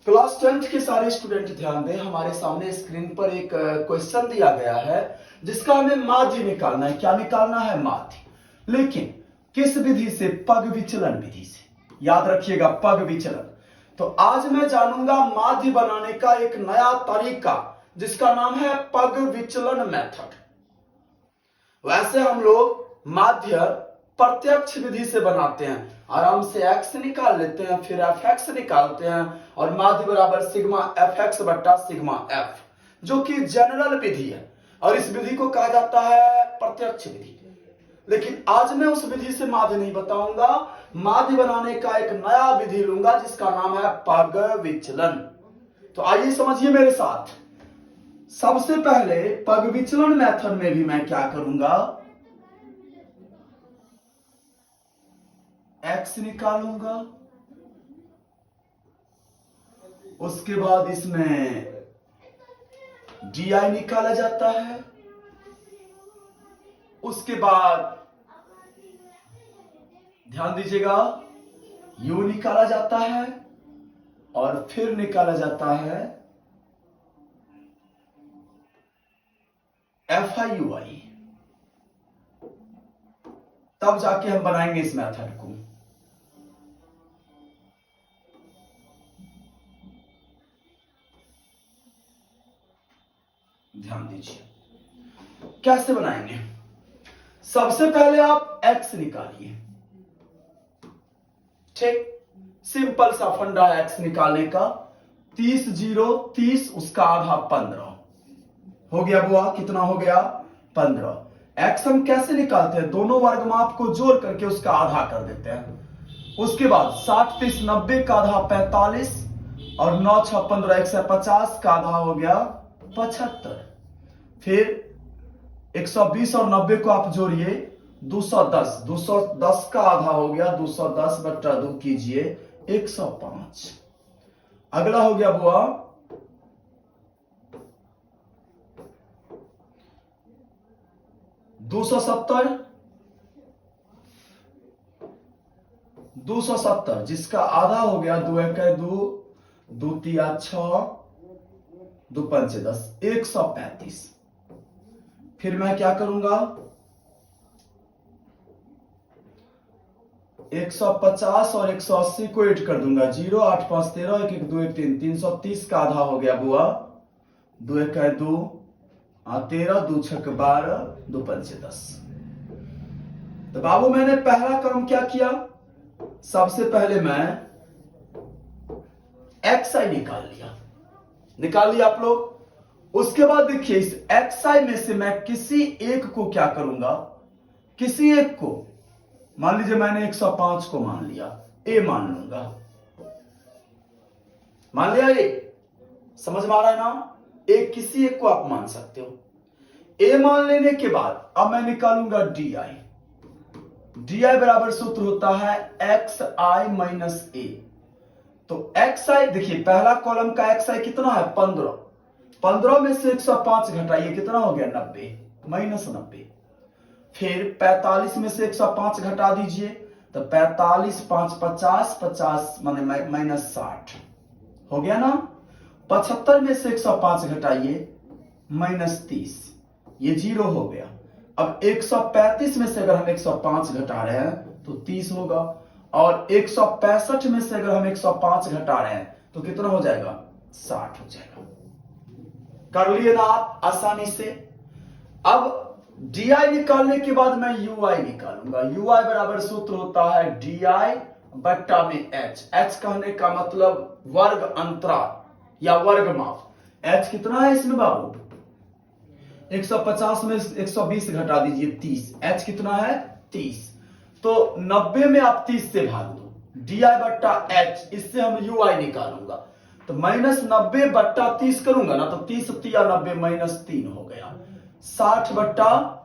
Class 10th के सारे student ध्यान दें। हमारे सामने स्क्रीन पर एक क्वेश्चन दिया गया है जिसका हमें माध्य निकालना है। क्या निकालना है? माध्य। लेकिन किस विधि से? पग विचलन विधि से। याद रखिएगा, पग विचलन। तो आज मैं जानूंगा माध्य बनाने का एक नया तरीका जिसका नाम है पग विचलन मेथड। वैसे हम लोग माध्य प्रत्यक्ष विधि से बनाते हैं। आराम से x निकाल लेते हैं, फिर fx निकालते हैं और माध्य बराबर सिग्मा fx बट्टा सिग्मा f, जो कि जनरल विधि है और इस विधि को कहा जाता है प्रत्यक्ष विधि। लेकिन आज मैं उस विधि से माध्य नहीं बताऊंगा, माध्य बनाने का एक नया विधि लूंगा जिसका नाम है पग विचलन। तो आइए समझिए मेरे साथ। सबसे पहले पग विचलन मेथड में भी मैं क्या करूंगा, x निकालूंगा, उसके बाद इसमें डी निकाला जाता है, उसके बाद ध्यान दीजिएगा u निकाला जाता है और फिर निकाला जाता है FI/UI। तब जाके हम बनाएंगे इस मेथड को। ध्यान दीजिए कैसे बनाएंगे। सबसे पहले आप x निकालिए। ठीक, सिंपल सा फंडा है x निकालने का। 30 0 30, उसका आधा 15 हो गया। बुआ कितना हो गया? 15। x हम कैसे निकालते हैं? दोनों वर्ग माप को जोड़ करके उसका आधा कर देते हैं। उसके बाद 60 30 90 का आधा 45 और 9 6 15 150 का आधा हो गया 75। फिर 120 और 90 को आप जोड़िए 210, 210 का आधा हो गया 210 बट्टा 2 कीजिए 105। अगला हो गया बुआ 270 जिसका आधा हो गया 2 1 2 2 3 6 2 5 10 135। फिर मैं क्या करूंगा 150 और 180 को ऐड कर दूंगा। 0 8 5 13 1 1 2 1 3 330 का आधा हो गया बुआ 2 1 2 13 2 6 12 2 5 10। तो बाबू मैंने पहला काम क्या किया, सबसे पहले मैं xi निकाल लिया आप लोग। उसके बाद देखिए इस xi में से मैं किसी एक को क्या करूंगा, किसी एक को, मान लीजिए मैंने 105 को मान लिया, a मान लूंगा। मान लिया ये, समझ में आ रहा है ना? एक किसी एक को आप मान सकते हो। a मान लेने के बाद अब मैं निकालूंगा डी आई बराबर सूत्र होता है xi माइनस a। तो xi देखिए पहला कॉलम का xi कितना है 15। 15 में से 105 घटाइए कितना हो गया 90 माइनस 90। फिर 45 में से 105 घटा दीजिए तो 45 5 50 50 माने माइनस 60 हो गया ना। 75 में से 105 घटाइए माइनस 30, ये 0 हो गया। अब 135 में से अगर हम 105 घटा रहे हैं तो 30 होगा और 165 में से अगर हम 105 घटा रहे हैं तो कितना हो जाएगा 60 हो जाएगा। कर लिए ना आप आसानी से। अब डी निकालने के बाद मैं ui निकालूंगा। ui बराबर सूत्र होता है डी बट्टा में h कहने का मतलब वर्ग अंतराल या वर्ग माप। h कितना है इसमें बाबू? 150 में 120 घटा दीजिए 30, h कितना है 30। तो 90 में आप 30 से भाग दो, डी बट्टा h, इससे हम ui निकालूंगा। तो माइनस 90 बट्टा 30 करूंगा ना तो 30 3 90 माइनस 3 हो गया। 60 बट्टा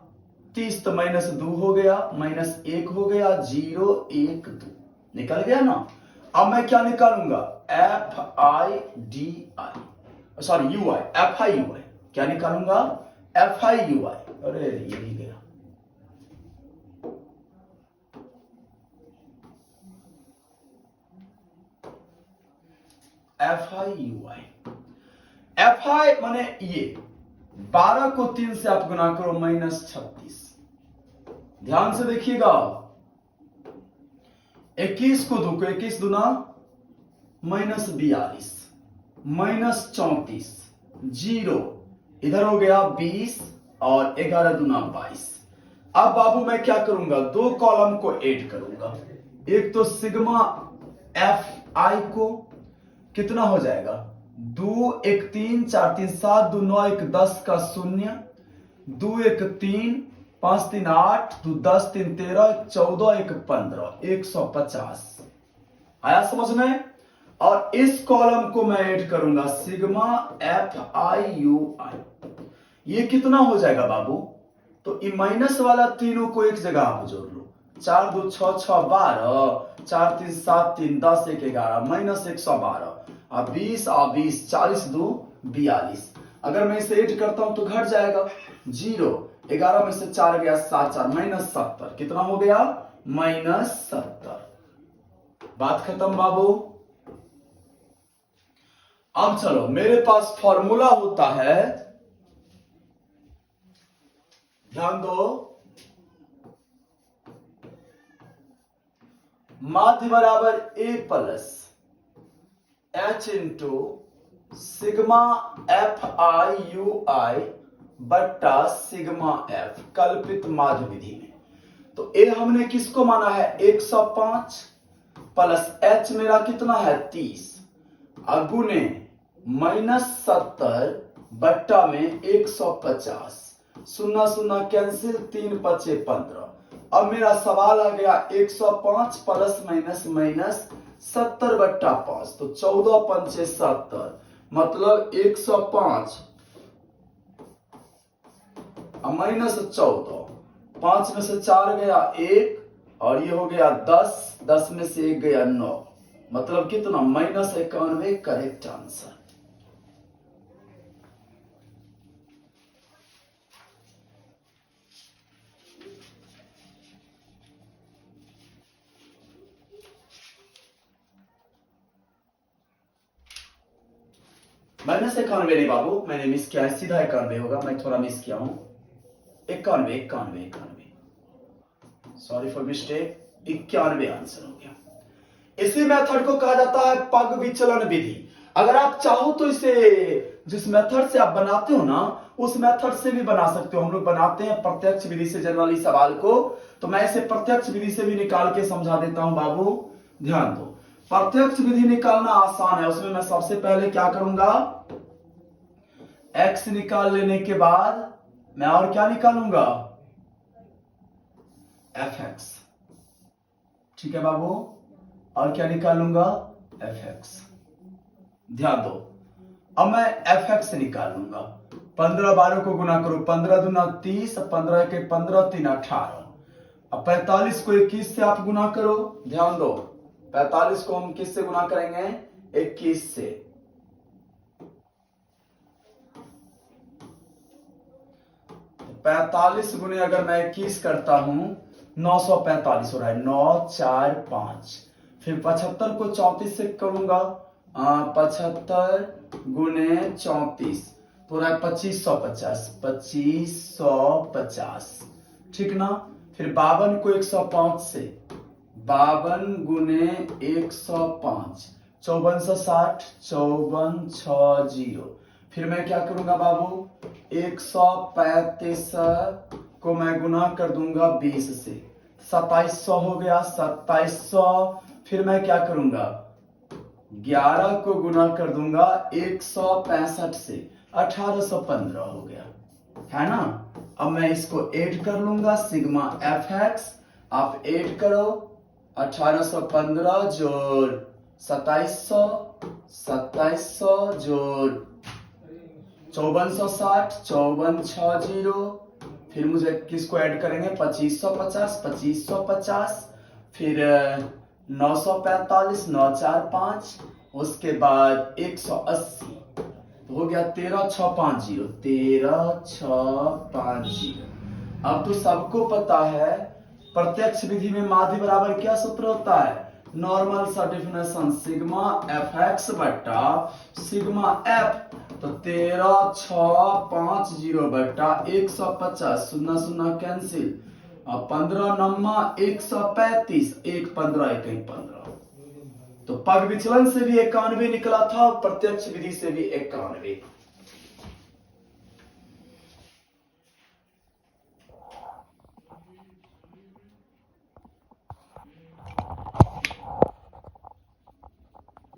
30 तो माइनस 2 हो गया, माइनस 1 हो गया, 0 1 2 निकल गया ना। अब मैं क्या निकालूंगा FI/DI, ui, FI/UI क्या निकालूंगा FI/UI। अरे ये भी गया। F I U I. F I माने ये 12 को 3 से आप गुना करो -36। ध्यान से देखिएगा, 21 को 2 को 21 दूना -42 -34 0 इधर हो गया 20 और 11 दूना 22। अब बाबू मैं क्या करूंगा, दो कॉलम को ऐड करूंगा। एक तो सिग्मा एफ आई को कितना हो जाएगा 2 1 3 4 3 7 2 9 1 10 का 0 2 1 3 5 3 8 2 10 3 13 14 1 15 150 आया समझ में। और इस कॉलम को मैं ऐड करूंगा सिग्मा एफ आई यू आई। ये कितना हो जाएगा बाबू, तो ये माइनस वाला तीनों को एक जगह आप जोड़ लो। 4 2 6 6 12 4 3 7 3 10 1 11 -112 अब 20 और 20 40 2 42। अगर मैं इसे ऐड करता हूं तो घट जाएगा 0 11 में से 4 गया 7 4 -70 कितना हो गया -70। बात खत्म बाबू। अब चलो मेरे पास फॉर्मूला होता है, ध्यान दो, माध्य बराबर A plus H into sigma F I U I बट्टा सिग्मा एफ कल्पित माध्य विधि में। तो ए हमने किसको माना है 105 प्लस एच मेरा कितना है 30 अगुने -70 बट्टा में 150 0 0 कैंसिल 3 5 15। अब मेरा सवाल आ गया 105 प्लस माइनस 70 बट्टा 5 तो 14 5 70 मतलब 105 -14 5 में से 4 गया 1 और ये हो गया 10 10 में से 1 गया 9 मतलब कितना -91 करेक्ट आंसर। -91 नहीं बाबू, मैंने मिस किया है, सीधा 91 होगा, मैं थोड़ा मिस किया हूं। 91 सॉरी फॉर मिस्टेक, 91 आंसर हो गया। इसी मेथड को कहा जाता है पग विचलन विधि। अगर आप चाहो तो इसे जिस मेथड से आप बनाते हो ना उस मेथड से भी बना सकते हो। हम लोग बनाते हैं प्रत्यक्ष विधि से जनरली सवाल को, तो मैं इसे प्रत्यक्ष विधि से भी निकाल के समझा देता हूं बाबू। ध्यान दो, प्रत्यक्ष विधि निकालना आसान है। उसमें मैं सबसे पहले क्या करूंगा, x निकाल लेने के बाद मैं और क्या निकालूंगा fx। ठीक है बाबू, और क्या निकालूंगा fx। ध्यान दो, अब मैं fx निकालूंगा। 15 12 को गुना करो, 15 दूना 30 15 के 15 3 18। अब 45 को 21 से आप गुना करो। ध्यान दो, 45 को हम किससे गुना करेंगे 21 से। तो 45 गुने अगर मैं 21 करता हूं 945 हो रहा है, 9 4 5। फिर 75 को 34 से करूंगा, 75 गुने 34 तो रहा है 2550 2550। ठीक ना। फिर 52 को 105 से, 52 गुने 105 5460 5460। फिर मैं क्या करूंगा बाबू 135 को मैं गुना कर दूंगा 20 से, 2700 हो गया 2700। फिर मैं क्या करूंगा 11 को गुना कर दूंगा 165 से, 1815 हो गया, है ना। अब मैं इसको ऐड कर लूंगा सिग्मा एफ एक्स। आप ऐड करो 1815 जोड़ 2700 2700 जोड़ 5460 5460। फिर मुझे किसको ऐड करेंगे 2550 2550। फिर 945 945। उसके बाद 180 तो हो गया 13650 13650। अब तो सबको पता है प्रत्यक्ष विधि में माध्य बराबर क्या सूत्र होता है नॉर्मल सा डिफिनेशन सिग्मा एफ एक्स बट्टा सिग्मा एफ, तो 13 6 5 0 बट्टा 150, 0 0 कैंसिल, और 15 9 135, 1 15 1 15। तो पग विचलन से भी 91 निकला था और प्रत्यक्ष विधि से भी 91।